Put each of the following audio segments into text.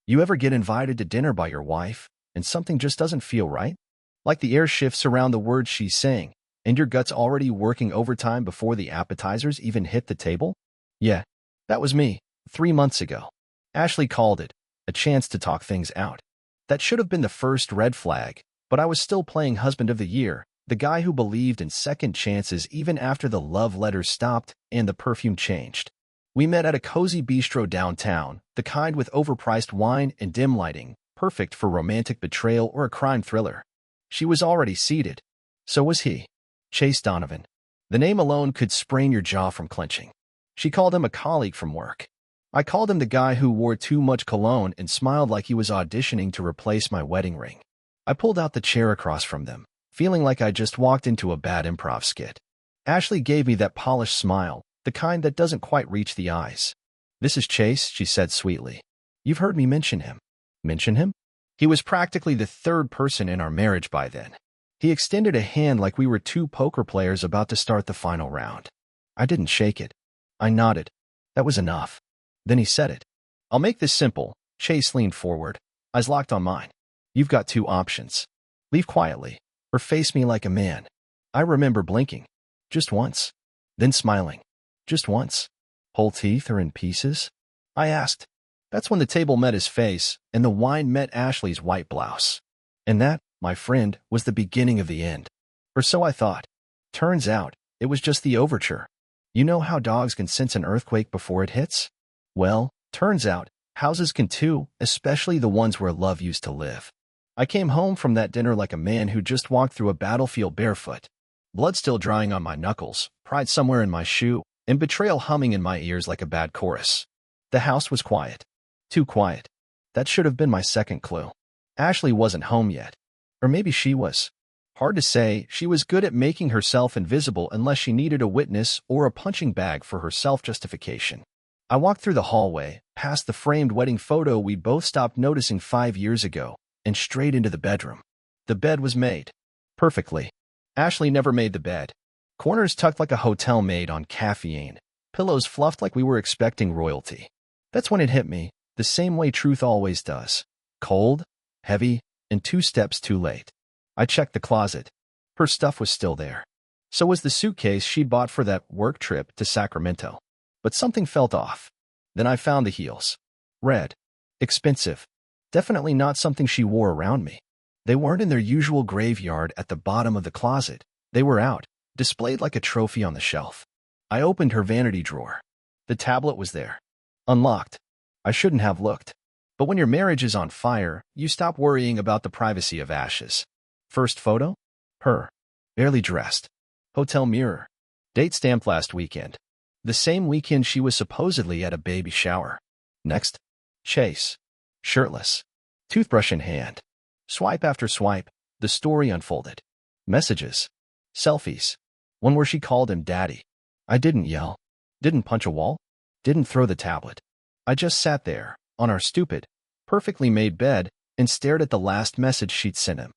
You ever get invited to dinner by your wife, and something just doesn't feel right? Like the air shifts around the words she's saying, and your gut's already working overtime before the appetizers even hit the table? Yeah, that was me, 3 months ago. Ashley called it a chance to talk things out. That should have been the first red flag, but I was still playing husband of the year, the guy who believed in second chances even after the love letters stopped and the perfume changed. We met at a cozy bistro downtown, the kind with overpriced wine and dim lighting, perfect for romantic betrayal or a crime thriller. She was already seated. So was he. Chase Donovan. The name alone could sprain your jaw from clenching. She called him a colleague from work. I called him the guy who wore too much cologne and smiled like he was auditioning to replace my wedding ring. I pulled out the chair across from them, feeling like I just walked into a bad improv skit. Ashley gave me that polished smile, the kind that doesn't quite reach the eyes. "This is Chase," she said sweetly. "You've heard me mention him." Mention him? He was practically the third person in our marriage by then. He extended a hand like we were two poker players about to start the final round. I didn't shake it. I nodded. That was enough. Then he said it. "I'll make this simple." Chase leaned forward, eyes locked on mine. "You've got two options. Leave quietly, or face me like a man." I remember blinking. Just once. Then smiling. Just once. "Whole teeth or in pieces?" I asked. That's when the table met his face, and the wine met Ashley's white blouse. And that, my friend, was the beginning of the end. Or so I thought. Turns out, it was just the overture. You know how dogs can sense an earthquake before it hits? Well, turns out, houses can too, especially the ones where love used to live. I came home from that dinner like a man who just walked through a battlefield barefoot. Blood still drying on my knuckles, pride somewhere in my shoe, and betrayal humming in my ears like a bad chorus. The house was quiet. Too quiet. That should have been my second clue. Ashley wasn't home yet. Or maybe she was. Hard to say. She was good at making herself invisible unless she needed a witness or a punching bag for her self-justification. I walked through the hallway, past the framed wedding photo we both stopped noticing 5 years ago, and straight into the bedroom. The bed was made. Perfectly. Ashley never made the bed. Corners tucked like a hotel maid on caffeine. Pillows fluffed like we were expecting royalty. That's when it hit me, the same way truth always does. Cold, heavy, and 2 steps too late. I checked the closet. Her stuff was still there. So was the suitcase she'd bought for that work trip to Sacramento. But something felt off. Then I found the heels. Red. Expensive. Definitely not something she wore around me. They weren't in their usual graveyard at the bottom of the closet. They were out, displayed like a trophy on the shelf. I opened her vanity drawer. The tablet was there. Unlocked. I shouldn't have looked. But when your marriage is on fire, you stop worrying about the privacy of ashes. First photo? Her. Barely dressed. Hotel mirror. Date stamped last weekend. The same weekend she was supposedly at a baby shower. Next. Chase. Shirtless. Toothbrush in hand. Swipe after swipe, the story unfolded. Messages. Selfies. One where she called him daddy. I didn't yell. Didn't punch a wall. Didn't throw the tablet. I just sat there, on our stupid, perfectly made bed, and stared at the last message she'd sent him.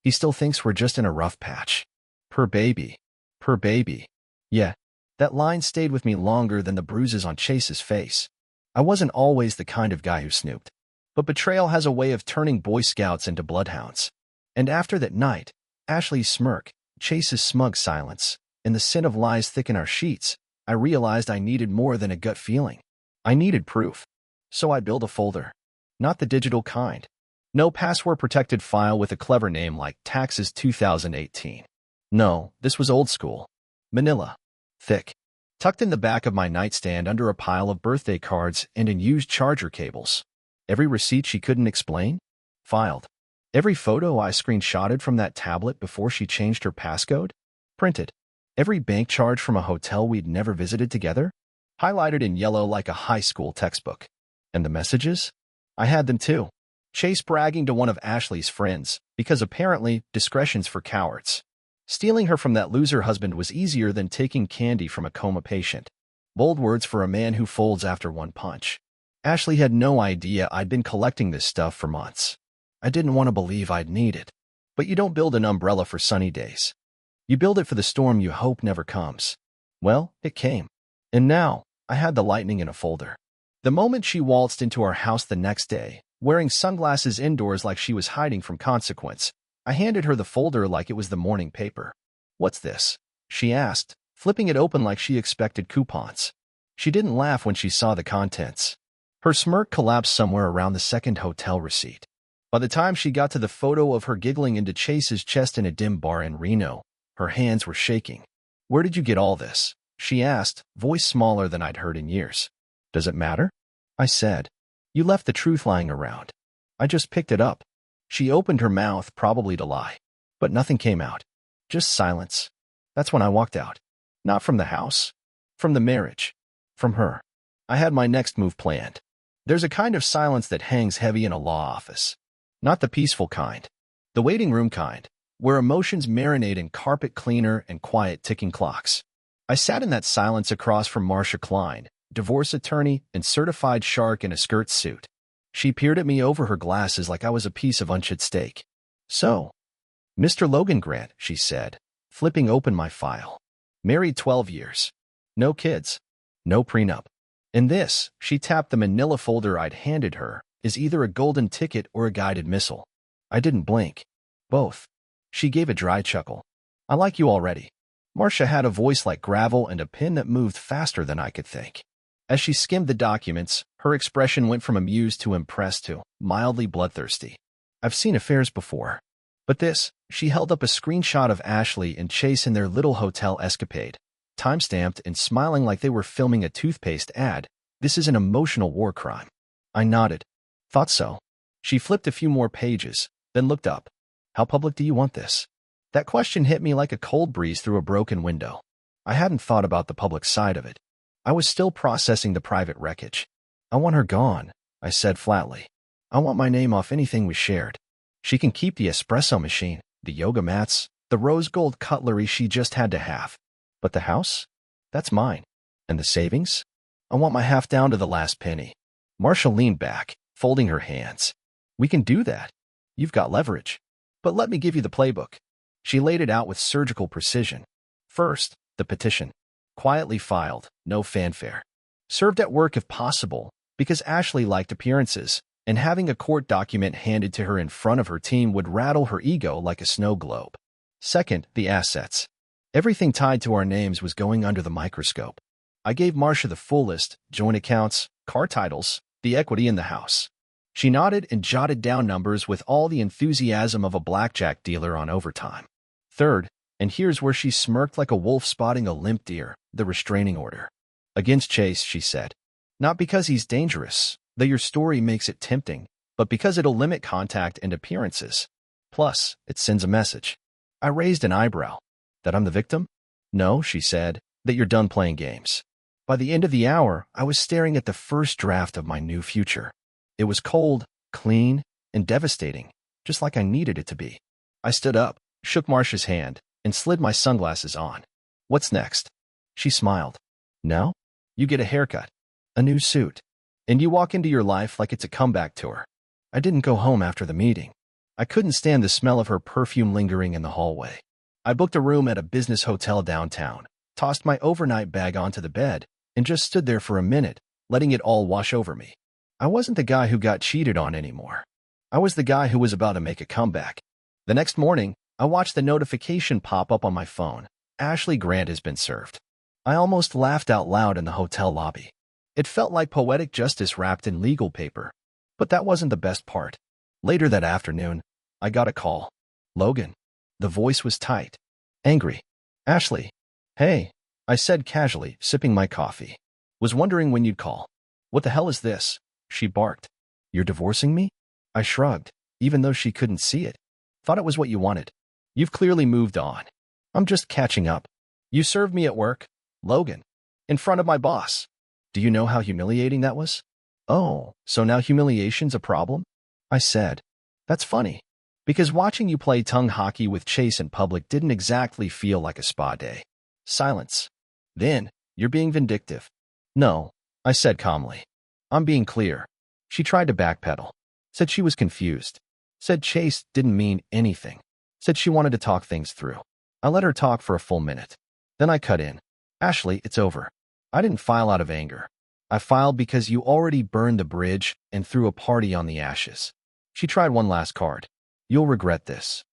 He still thinks we're just in a rough patch. Per baby. Per baby. Yeah, that line stayed with me longer than the bruises on Chase's face. I wasn't always the kind of guy who snooped. But betrayal has a way of turning Boy Scouts into bloodhounds. And after that night, Ashley's smirk, Chase's smug silence, and the scent of lies thicken our sheets, I realized I needed more than a gut feeling. I needed proof. So I built a folder. Not the digital kind. No password-protected file with a clever name like Taxes 2018. No, this was old school. Manila. Thick. Tucked in the back of my nightstand under a pile of birthday cards and unused charger cables. Every receipt she couldn't explain? Filed. Every photo I screenshotted from that tablet before she changed her passcode? Printed. Every bank charge from a hotel we'd never visited together? Highlighted in yellow like a high school textbook. And the messages? I had them too. Chase bragging to one of Ashley's friends, because apparently discretion's for cowards. Stealing her from that loser husband was easier than taking candy from a coma patient. Bold words for a man who folds after one punch. Ashley had no idea I'd been collecting this stuff for months. I didn't want to believe I'd need it. But you don't build an umbrella for sunny days. You build it for the storm you hope never comes. Well, it came. And now, I had the lightning in a folder. The moment she waltzed into our house the next day, wearing sunglasses indoors like she was hiding from consequence. I handed her the folder like it was the morning paper. "What's this?" she asked, flipping it open like she expected coupons. She didn't laugh when she saw the contents. Her smirk collapsed somewhere around the second hotel receipt. By the time she got to the photo of her giggling into Chase's chest in a dim bar in Reno, her hands were shaking. "Where did you get all this?" she asked, voice smaller than I'd heard in years. "Does it matter?" I said. "You left the truth lying around. I just picked it up." She opened her mouth, probably to lie. But nothing came out. Just silence. That's when I walked out. Not from the house. From the marriage. From her. I had my next move planned. There's a kind of silence that hangs heavy in a law office. Not the peaceful kind. The waiting room kind, where emotions marinate in carpet cleaner and quiet ticking clocks. I sat in that silence across from Marcia Klein, divorce attorney and certified shark in a skirt suit. She peered at me over her glasses like I was a piece of unshot steak. "So, Mr. Logan Grant," she said, flipping open my file. "Married 12 years. No kids. No prenup. And this," she tapped the manila folder I'd handed her, "is either a golden ticket or a guided missile." I didn't blink. "Both." She gave a dry chuckle. "I like you already." Marcia had a voice like gravel and a pen that moved faster than I could think. As she skimmed the documents, her expression went from amused to impressed to mildly bloodthirsty. "I've seen affairs before. But this," she held up a screenshot of Ashley and Chase in their little hotel escapade, time-stamped and smiling like they were filming a toothpaste ad. "This is an emotional war crime." I nodded. "Thought so." She flipped a few more pages, then looked up. "How public do you want this?" That question hit me like a cold breeze through a broken window. I hadn't thought about the public side of it. I was still processing the private wreckage. "I want her gone," I said flatly. "I want my name off anything we shared. She can keep the espresso machine, the yoga mats, the rose gold cutlery she just had to have. But the house? That's mine. And the savings? I want my half down to the last penny." Marcia leaned back, folding her hands. "We can do that. You've got leverage. But let me give you the playbook." She laid it out with surgical precision. First, the petition. Quietly filed, no fanfare. Served at work if possible, because Ashley liked appearances, and having a court document handed to her in front of her team would rattle her ego like a snow globe. Second, the assets. Everything tied to our names was going under the microscope. I gave Marcia the full list: joint accounts, car titles, the equity in the house. She nodded and jotted down numbers with all the enthusiasm of a blackjack dealer on overtime. Third, and here's where she smirked like a wolf spotting a limp deer, the restraining order. "Against Chase," she said. "Not because he's dangerous, though your story makes it tempting, but because it'll limit contact and appearances. Plus, it sends a message." I raised an eyebrow. "That I'm the victim?" "No," she said, "that you're done playing games." By the end of the hour, I was staring at the first draft of my new future. It was cold, clean, and devastating, just like I needed it to be. I stood up, shook Marcia's hand, and slid my sunglasses on. "What's next?" She smiled. "Now? You get a haircut, a new suit, and you walk into your life like it's a comeback tour." I didn't go home after the meeting. I couldn't stand the smell of her perfume lingering in the hallway. I booked a room at a business hotel downtown, tossed my overnight bag onto the bed, and just stood there for a minute, letting it all wash over me. I wasn't the guy who got cheated on anymore. I was the guy who was about to make a comeback. The next morning, I watched the notification pop up on my phone. "Ashley Grant has been served." I almost laughed out loud in the hotel lobby. It felt like poetic justice wrapped in legal paper. But that wasn't the best part. Later that afternoon, I got a call. "Logan." The voice was tight. Angry. "Ashley." "Hey," I said casually, sipping my coffee. "Was wondering when you'd call." "What the hell is this?" she barked. "You're divorcing me?" I shrugged, even though she couldn't see it. "Thought it was what you wanted. You've clearly moved on." "I'm just catching up." "You served me at work, Logan. In front of my boss. Do you know how humiliating that was?" "Oh, so now humiliation's a problem?" I said. "That's funny. Because watching you play tongue hockey with Chase in public didn't exactly feel like a spa day." Silence. "Then, you're being vindictive." "No," I said calmly. "I'm being clear." She tried to backpedal. Said she was confused. Said Chase didn't mean anything. Said she wanted to talk things through. I let her talk for a full minute. Then I cut in. "Ashley, it's over. I didn't file out of anger. I filed because you already burned the bridge and threw a party on the ashes. She tried one last card. You'll regret this.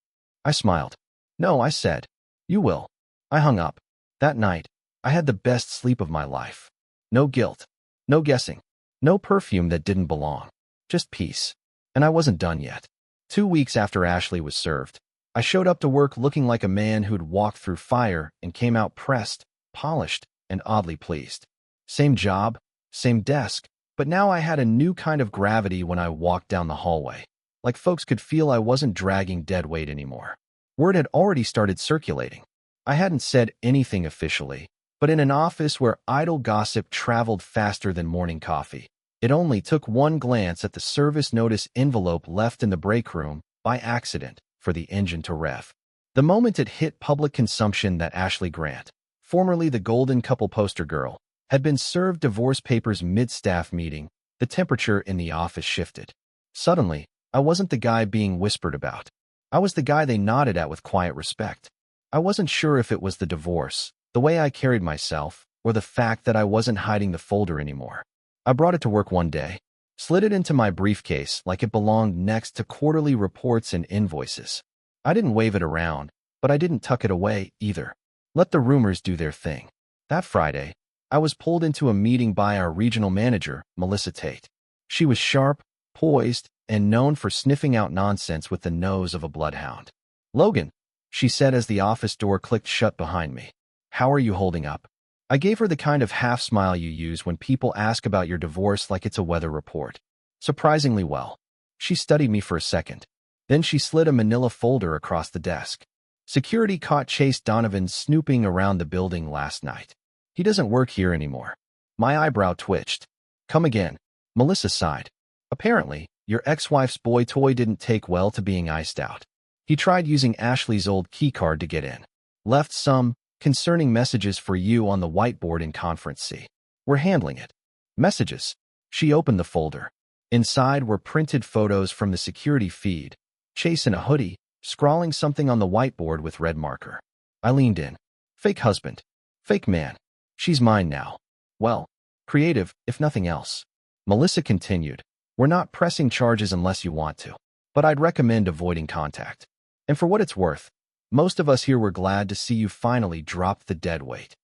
I smiled. No, I said. You will. I hung up. That night, I had the best sleep of my life. No guilt. No guessing. No perfume that didn't belong. Just peace. And I wasn't done yet. 2 weeks after Ashley was served, I showed up to work looking like a man who'd walked through fire and came out pressed, polished, and oddly pleased. Same job, same desk, but now I had a new kind of gravity when I walked down the hallway. Like folks could feel I wasn't dragging dead weight anymore. Word had already started circulating. I hadn't said anything officially, but in an office where idle gossip traveled faster than morning coffee, it only took one glance at the service notice envelope left in the break room by accident for the engine to rev. The moment it hit public consumption that Ashley Grant, formerly the Golden Couple poster girl, had been served divorce papers mid-staff meeting, the temperature in the office shifted. Suddenly, I wasn't the guy being whispered about. I was the guy they nodded at with quiet respect. I wasn't sure if it was the divorce, the way I carried myself, or the fact that I wasn't hiding the folder anymore. I brought it to work one day, slid it into my briefcase like it belonged next to quarterly reports and invoices. I didn't wave it around, but I didn't tuck it away either. Let the rumors do their thing. That Friday, I was pulled into a meeting by our regional manager, Melissa Tate. She was sharp, poised, and known for sniffing out nonsense with the nose of a bloodhound. Logan, she said as the office door clicked shut behind me. How are you holding up? I gave her the kind of half smile you use when people ask about your divorce like it's a weather report. Surprisingly well. She studied me for a second. Then she slid a manila folder across the desk. Security caught Chase Donovan snooping around the building last night. He doesn't work here anymore. My eyebrow twitched. Come again. Melissa sighed. Apparently, your ex-wife's boy toy didn't take well to being iced out. He tried using Ashley's old keycard to get in. Left some concerning messages for you on the whiteboard in Conference C. We're handling it. Messages. She opened the folder. Inside were printed photos from the security feed. Chase in a hoodie, scrawling something on the whiteboard with red marker. I leaned in. Fake husband. Fake man. She's mine now. Well, creative, if nothing else. Melissa continued. We're not pressing charges unless you want to, but I'd recommend avoiding contact. And for what it's worth, most of us here were glad to see you finally drop the dead weight.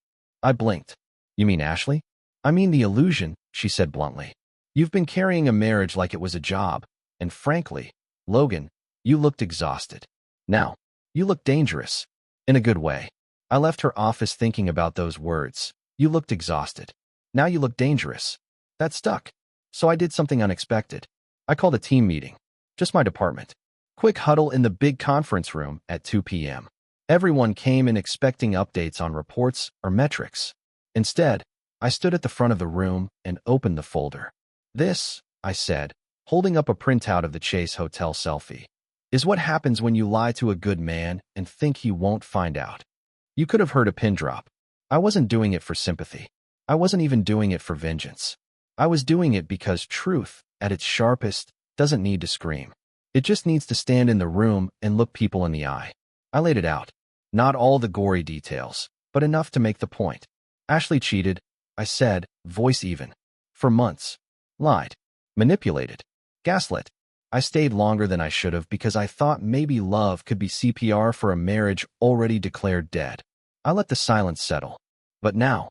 I blinked. You mean Ashley? I mean the illusion, she said bluntly. You've been carrying a marriage like it was a job, and frankly, Logan, you looked exhausted. Now, you look dangerous. In a good way. I left her office thinking about those words. You looked exhausted. Now you look dangerous. That stuck. So I did something unexpected. I called a team meeting. Just my department. Quick huddle in the big conference room at 2 p.m. Everyone came in expecting updates on reports or metrics. Instead, I stood at the front of the room and opened the folder. This, I said, holding up a printout of the Chase Hotel selfie, is what happens when you lie to a good man and think he won't find out. You could have heard a pin drop. I wasn't doing it for sympathy. I wasn't even doing it for vengeance. I was doing it because truth, at its sharpest, doesn't need to scream. It just needs to stand in the room and look people in the eye. I laid it out. Not all the gory details, but enough to make the point. Ashley cheated, I said, voice even. For months. Lied. Manipulated. Gaslit. I stayed longer than I should have because I thought maybe love could be CPR for a marriage already declared dead. I let the silence settle. But now,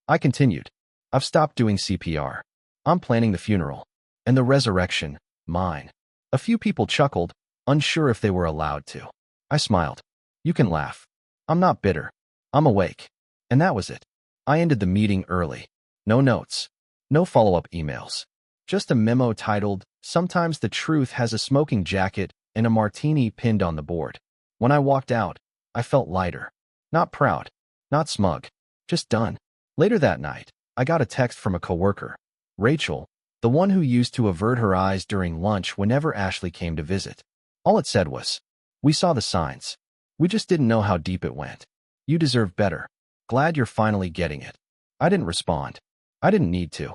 I continued. I've stopped doing CPR. I'm planning the funeral. And the resurrection, mine. A few people chuckled, unsure if they were allowed to. I smiled. You can laugh. I'm not bitter. I'm awake. And that was it. I ended the meeting early. No notes. No follow-up emails. Just a memo titled, Sometimes the Truth Has a Smoking Jacket, and a martini pinned on the board. When I walked out, I felt lighter. Not proud. Not smug. Just done. Later that night, I got a text from a coworker, Rachel, the one who used to avert her eyes during lunch whenever Ashley came to visit. All it said was, we saw the signs. We just didn't know how deep it went. You deserve better. Glad you're finally getting it. I didn't respond. I didn't need to.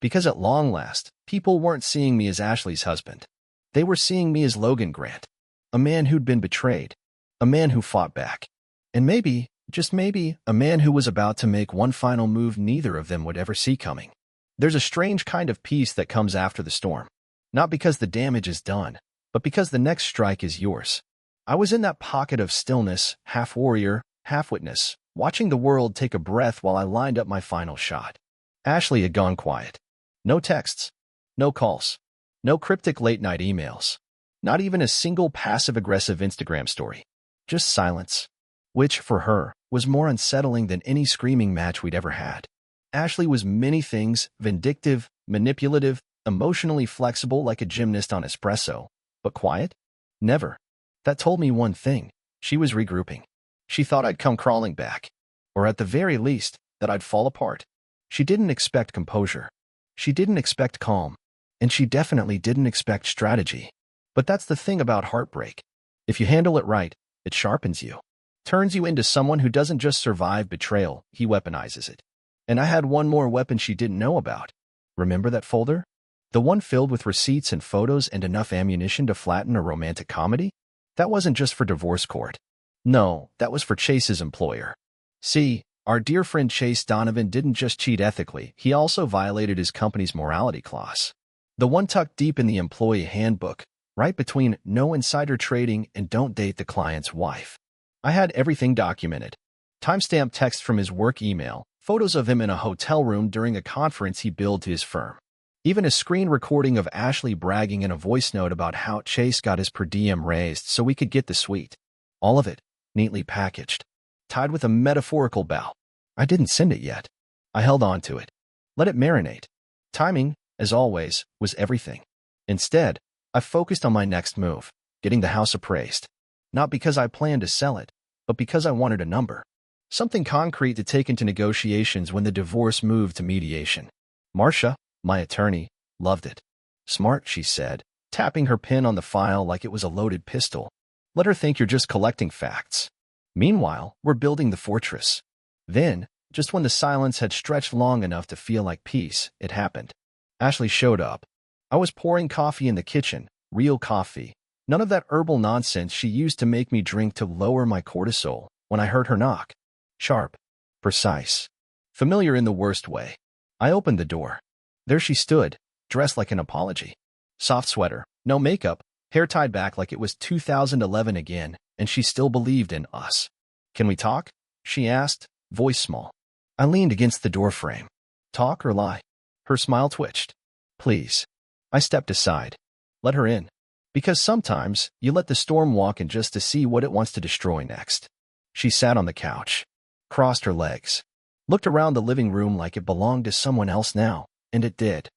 Because at long last, people weren't seeing me as Ashley's husband. They were seeing me as Logan Grant, a man who'd been betrayed, a man who fought back, and maybe, just maybe, a man who was about to make one final move neither of them would ever see coming. There's a strange kind of peace that comes after the storm. Not because the damage is done, but because the next strike is yours. I was in that pocket of stillness, half warrior, half witness, watching the world take a breath while I lined up my final shot. Ashley had gone quiet. No texts, no calls, no cryptic late-night emails, not even a single passive-aggressive Instagram story. Just silence, which, for her, was more unsettling than any screaming match we'd ever had. Ashley was many things: vindictive, manipulative, emotionally flexible like a gymnast on espresso, but quiet? Never. That told me one thing: she was regrouping. She thought I'd come crawling back, or at the very least, that I'd fall apart. She didn't expect composure. She didn't expect calm. And she definitely didn't expect strategy. But that's the thing about heartbreak. If you handle it right, it sharpens you. Turns you into someone who doesn't just survive betrayal, he weaponizes it. And I had one more weapon she didn't know about. Remember that folder? The one filled with receipts and photos and enough ammunition to flatten a romantic comedy? That wasn't just for divorce court. No, that was for Chase's employer. See, our dear friend Chase Donovan didn't just cheat ethically, he also violated his company's morality clause. The one tucked deep in the employee handbook, right between no insider trading and don't date the client's wife. I had everything documented. Timestamp text from his work email, photos of him in a hotel room during a conference he billed to his firm. Even a screen recording of Ashley bragging in a voice note about how Chase got his per diem raised so we could get the suite. All of it, neatly packaged, tied with a metaphorical bow. I didn't send it yet. I held on to it. Let it marinate. Timing, as always, was everything. Instead, I focused on my next move, getting the house appraised. Not because I planned to sell it, but because I wanted a number. Something concrete to take into negotiations when the divorce moved to mediation. Marcia, my attorney, loved it. Smart, she said, tapping her pen on the file like it was a loaded pistol. Let her think you're just collecting facts. Meanwhile, we're building the fortress. Then, just when the silence had stretched long enough to feel like peace, it happened. Ashley showed up. I was pouring coffee in the kitchen, real coffee. None of that herbal nonsense she used to make me drink to lower my cortisol, when I heard her knock. Sharp. Precise. Familiar in the worst way. I opened the door. There she stood, dressed like an apology. Soft sweater, no makeup, hair tied back like it was 2011 again, and she still believed in us. Can we talk? She asked, voice small. I leaned against the doorframe. Talk or lie? Her smile twitched. Please. I stepped aside. Let her in. Because sometimes, you let the storm walk in just to see what it wants to destroy next. She sat on the couch, crossed her legs, looked around the living room like it belonged to someone else now, and it did.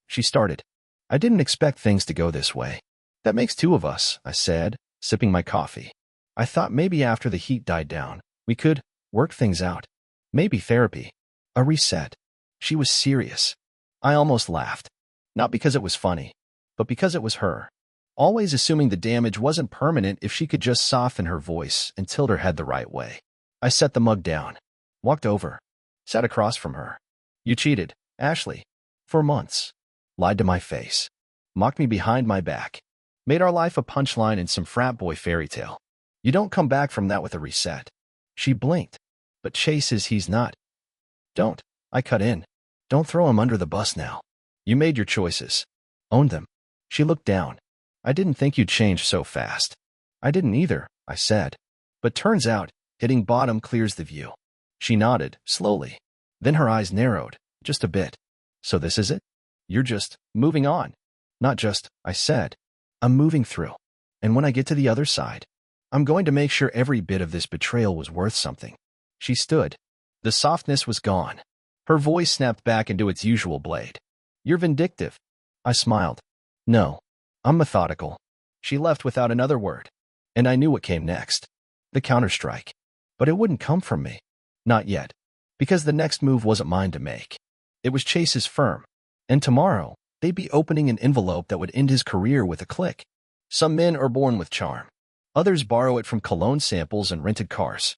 She started. I didn't expect things to go this way. That makes two of us, I said, sipping my coffee. I thought maybe after the heat died down, we could work things out. Maybe therapy. A reset. She was serious. I almost laughed. Not because it was funny, but because it was her. Always assuming the damage wasn't permanent if she could just soften her voice and tilt her head the right way. I set the mug down, walked over, sat across from her. You cheated, Ashley. For months. Lied to my face. Mocked me behind my back. Made our life a punchline in some frat boy fairy tale. You don't come back from that with a reset. She blinked. But Chase says he's not. Don't. I cut in. Don't throw him under the bus now. You made your choices. Own them. She looked down. I didn't think you'd change so fast. I didn't either, I said. But turns out, hitting bottom clears the view. She nodded, slowly. Then her eyes narrowed, just a bit. So this is it? You're just moving on. Not just, I said. I'm moving through. And when I get to the other side, I'm going to make sure every bit of this betrayal was worth something. She stood. The softness was gone. Her voice snapped back into its usual blade. You're vindictive. I smiled. No. I'm methodical. She left without another word. And I knew what came next. The counterstrike. But it wouldn't come from me. Not yet. Because the next move wasn't mine to make. It was Chase's firm. And tomorrow, they'd be opening an envelope that would end his career with a click. Some men are born with charm. Others borrow it from cologne samples and rented cars.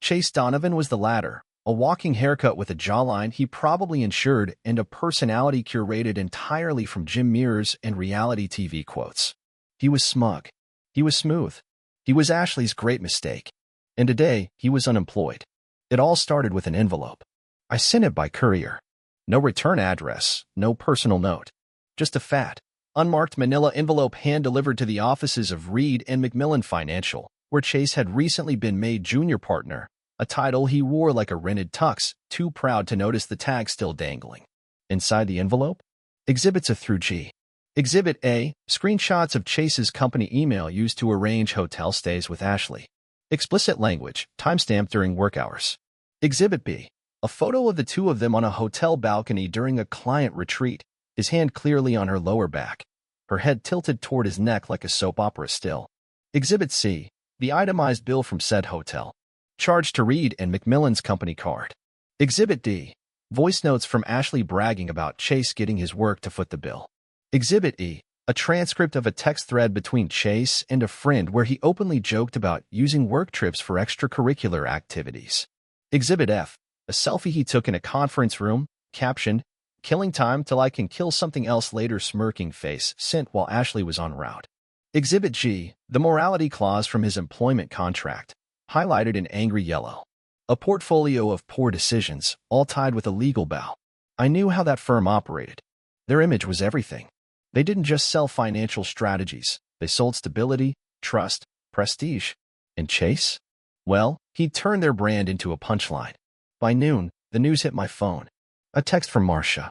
Chase Donovan was the latter, a walking haircut with a jawline he probably insured and a personality curated entirely from gym mirrors and reality TV quotes. He was smug. He was smooth. He was Ashley's great mistake. And today, he was unemployed. It all started with an envelope. I sent it by courier. No return address, no personal note. Just a fat, unmarked manila envelope hand-delivered to the offices of Reed and McMillan Financial, where Chase had recently been made junior partner, a title he wore like a rented tux, too proud to notice the tag still dangling. Inside the envelope? Exhibits A through G. Exhibit A, screenshots of Chase's company email used to arrange hotel stays with Ashley. Explicit language, timestamped during work hours. Exhibit B, a photo of the two of them on a hotel balcony during a client retreat, his hand clearly on her lower back, her head tilted toward his neck like a soap opera still. Exhibit C, the itemized bill from said hotel, charged to Reed and McMillan's company card. Exhibit D, voice notes from Ashley bragging about Chase getting his work to foot the bill. Exhibit E, a transcript of a text thread between Chase and a friend where he openly joked about using work trips for extracurricular activities. Exhibit F, a selfie he took in a conference room, captioned, "Killing time till I can kill something else later," smirking face, sent while Ashley was en route. Exhibit G, the morality clause from his employment contract, highlighted in angry yellow. A portfolio of poor decisions, all tied with a legal bow. I knew how that firm operated. Their image was everything. They didn't just sell financial strategies. They sold stability, trust, prestige. And Chase? Well, he turned their brand into a punchline. By noon, the news hit my phone. A text from Marcia.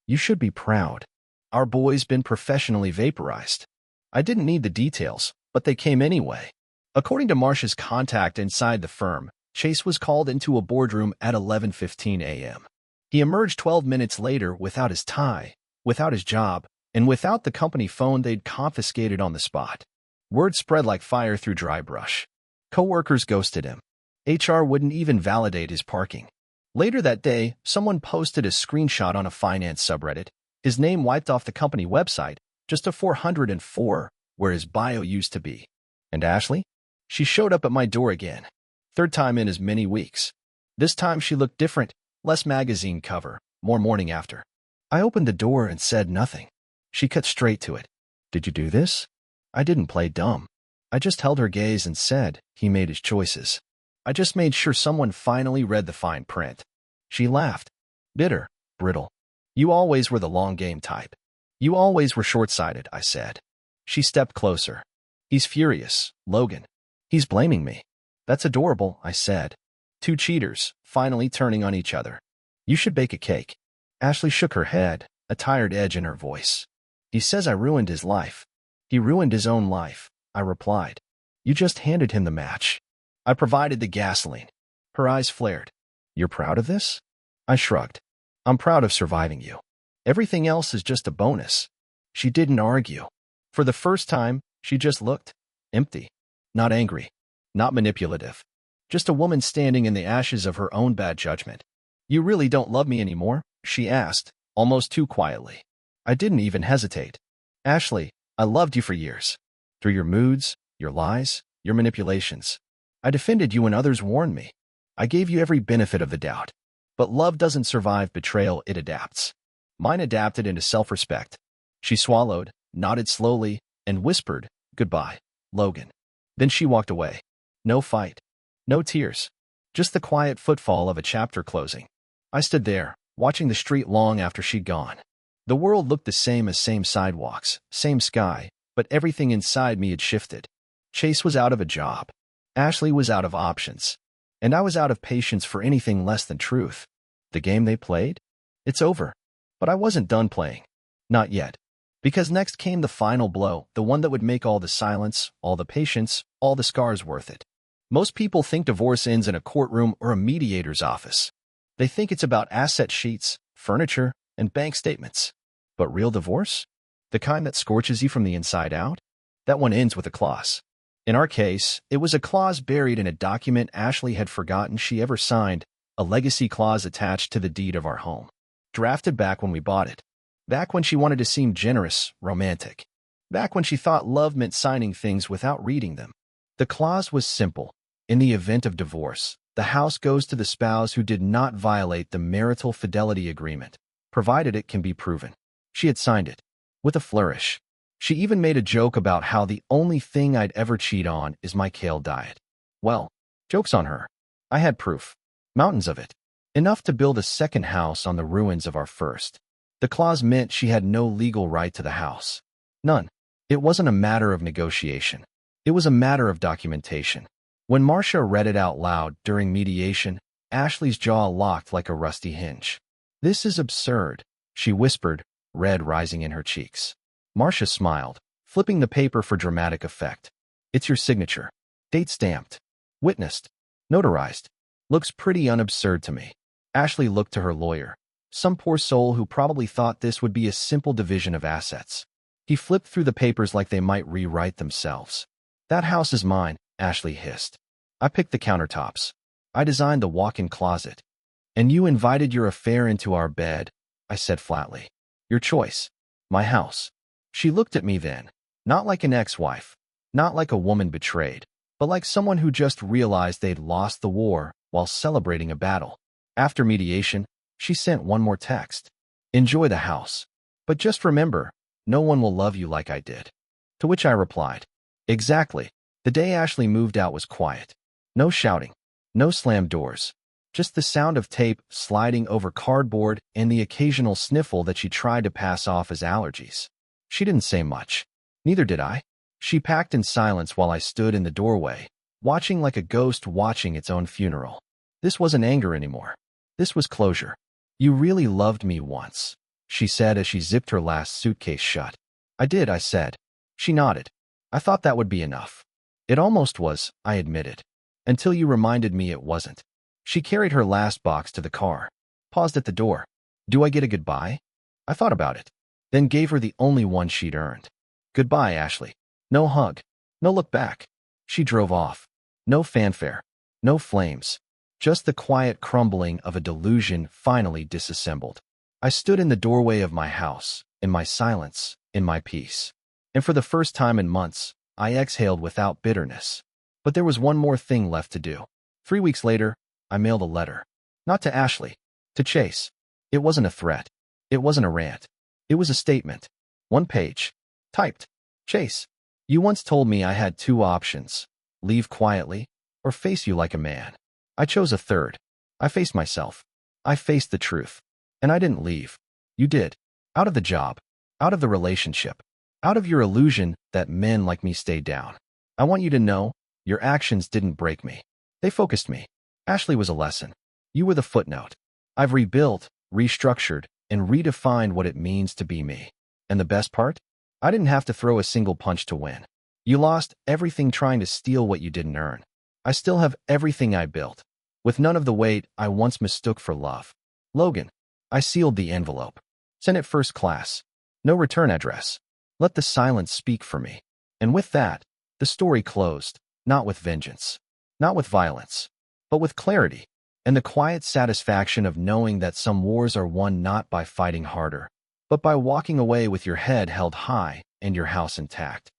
"You should be proud. Our boy's been professionally vaporized." I didn't need the details, but they came anyway. According to Marcia's contact inside the firm, Chase was called into a boardroom at 11:15 a.m. He emerged 12 minutes later without his tie, without his job, and without the company phone they'd confiscated on the spot. Word spread like fire through dry brush. Coworkers ghosted him. HR wouldn't even validate his parking. Later that day, someone posted a screenshot on a finance subreddit, his name wiped off the company website, just a 404, where his bio used to be. And Ashley? She showed up at my door again. Third time in as many weeks. This time she looked different, less magazine cover, more morning after. I opened the door and said nothing. She cut straight to it. "Did you do this?" I didn't play dumb. I just held her gaze and said, "He made his choices." I just made sure someone finally read the fine print. She laughed. Bitter, brittle. "You always were the long game type. You always were short-sighted," I said. She stepped closer. "He's furious, Logan. He's blaming me." "That's adorable," I said. Two cheaters, finally turning on each other. "You should bake a cake." Ashley shook her head, a tired edge in her voice. "He says I ruined his life." "He ruined his own life," I replied. "You just handed him the match." I provided the gasoline. Her eyes flared. "You're proud of this?" I shrugged. "I'm proud of surviving you. Everything else is just a bonus." She didn't argue. For the first time, she just looked empty. Not angry. Not manipulative. Just a woman standing in the ashes of her own bad judgment. "You really don't love me anymore?" she asked, almost too quietly. I didn't even hesitate. "Ashley, I loved you for years. Through your moods, your lies, your manipulations. I defended you when others warned me. I gave you every benefit of the doubt. But love doesn't survive betrayal, it adapts." Mine adapted into self-respect. She swallowed, nodded slowly, and whispered, "Goodbye, Logan." Then she walked away. No fight. No tears. Just the quiet footfall of a chapter closing. I stood there, watching the street long after she'd gone. The world looked the same as same sidewalks, same sky, but everything inside me had shifted. Chase was out of a job. Ashley was out of options. And I was out of patience for anything less than truth. The game they played? It's over. But I wasn't done playing. Not yet. Because next came the final blow, the one that would make all the silence, all the patience, all the scars worth it. Most people think divorce ends in a courtroom or a mediator's office. They think it's about asset sheets, furniture, and bank statements. But real divorce? The kind that scorches you from the inside out? That one ends with a clause. In our case, it was a clause buried in a document Ashley had forgotten she ever signed, a legacy clause attached to the deed of our home. Drafted back when we bought it. Back when she wanted to seem generous, romantic. Back when she thought love meant signing things without reading them. The clause was simple. In the event of divorce, the house goes to the spouse who did not violate the marital fidelity agreement, provided it can be proven. She had signed it. With a flourish. She even made a joke about how the only thing I'd ever cheat on is my kale diet. Well, joke's on her. I had proof. Mountains of it. Enough to build a second house on the ruins of our first. The clause meant she had no legal right to the house. None. It wasn't a matter of negotiation. It was a matter of documentation. When Marcia read it out loud during mediation, Ashley's jaw locked like a rusty hinge. "This is absurd," she whispered, red rising in her cheeks. Marcia smiled, flipping the paper for dramatic effect. "It's your signature. Date stamped. Witnessed. Notarized. Looks pretty unabsurd to me." Ashley looked to her lawyer, some poor soul who probably thought this would be a simple division of assets. He flipped through the papers like they might rewrite themselves. "That house is mine," Ashley hissed. "I picked the countertops. I designed the walk-in closet. And you invited your affair into our bed," I said flatly. "Your choice. My house." She looked at me then, not like an ex-wife, not like a woman betrayed, but like someone who just realized they'd lost the war while celebrating a battle. After mediation, she sent one more text. "Enjoy the house. But just remember, no one will love you like I did." To which I replied, "Exactly." The day Ashley moved out was quiet. No shouting. No slammed doors. Just the sound of tape sliding over cardboard and the occasional sniffle that she tried to pass off as allergies. She didn't say much. Neither did I. She packed in silence while I stood in the doorway, watching like a ghost watching its own funeral. This wasn't anger anymore. This was closure. "You really loved me once," she said as she zipped her last suitcase shut. "I did," I said. She nodded. "I thought that would be enough." "It almost was," I admitted. "Until you reminded me it wasn't." She carried her last box to the car, paused at the door. "Do I get a goodbye?" I thought about it, then gave her the only one she'd earned. "Goodbye, Ashley." No hug. No look back. She drove off. No fanfare. No flames. Just the quiet crumbling of a delusion finally disassembled. I stood in the doorway of my house, in my silence, in my peace. And for the first time in months, I exhaled without bitterness. But there was one more thing left to do. 3 weeks later, I mailed a letter. Not to Ashley. To Chase. It wasn't a threat. It wasn't a rant. It was a statement. 1 page. Typed. "Chase, you once told me I had 2 options. Leave quietly, or face you like a man. I chose a third. I faced myself. I faced the truth. And I didn't leave. You did. Out of the job. Out of the relationship. Out of your illusion that men like me stay down. I want you to know, your actions didn't break me. They focused me. Ashley was a lesson. You were the footnote. I've rebuilt, restructured, and redefined what it means to be me. And the best part? I didn't have to throw a single punch to win. You lost everything trying to steal what you didn't earn. I still have everything I built, with none of the weight I once mistook for love. Logan, I sealed the envelope. Sent it first class. No return address. Let the silence speak for me. And with that, the story closed, not with vengeance, not with violence, but with clarity, and the quiet satisfaction of knowing that some wars are won not by fighting harder, but by walking away with your head held high and your house intact.